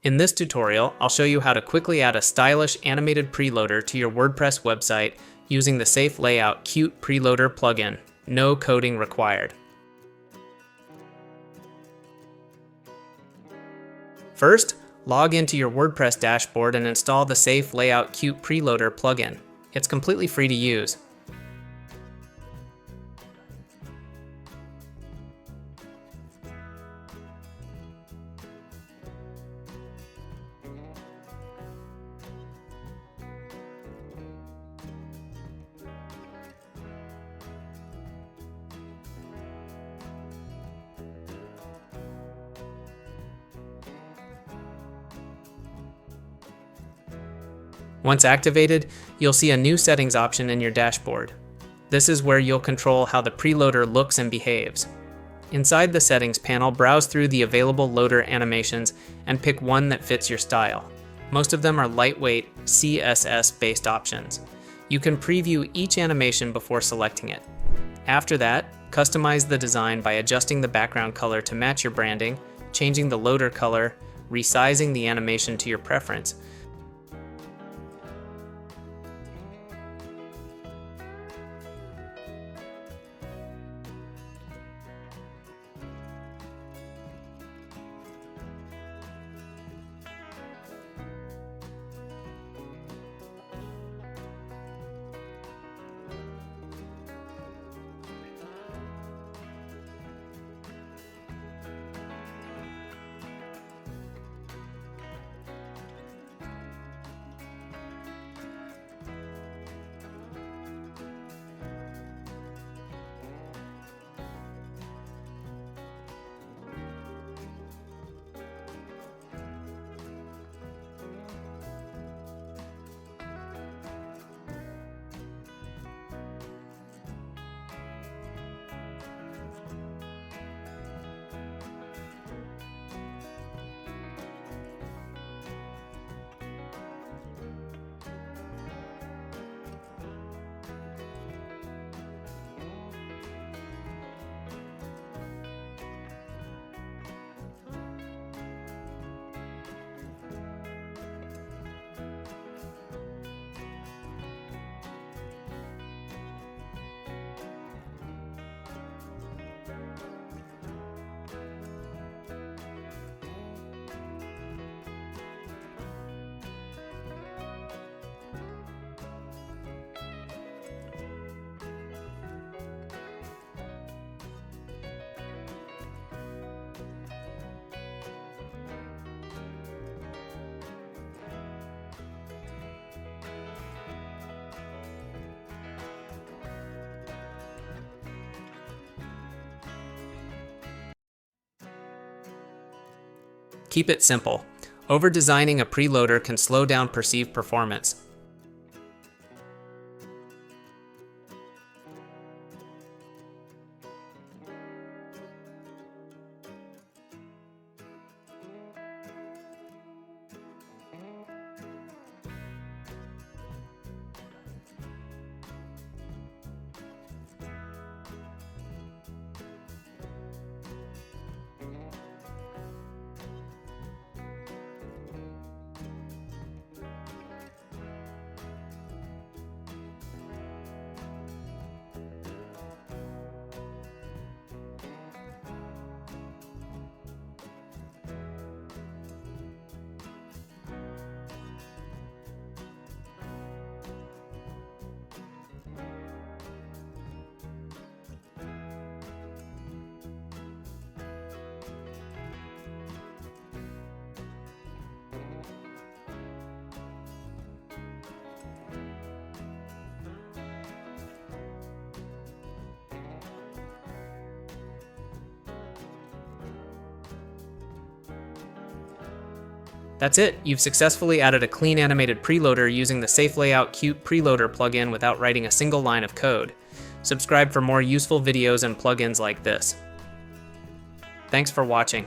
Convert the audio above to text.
In this tutorial, I'll show you how to quickly add a stylish animated preloader to your WordPress website using the Safe Layout Cute Preloader plugin. No coding required. First, log into your WordPress dashboard and install the Safe Layout Cute Preloader plugin. It's completely free to use. Once activated, you'll see a new settings option in your dashboard. This is where you'll control how the preloader looks and behaves. Inside the settings panel, browse through the available loader animations and pick one that fits your style. Most of them are lightweight, CSS-based options. You can preview each animation before selecting it. After that, customize the design by adjusting the background color to match your branding, changing the loader color, resizing the animation to your preference. Keep it simple. Over-designing a preloader can slow down perceived performance. That's it, you've successfully added a clean animated preloader using the Safe Layout Cute Preloader plugin without writing a single line of code. Subscribe for more useful videos and plugins like this. Thanks for watching.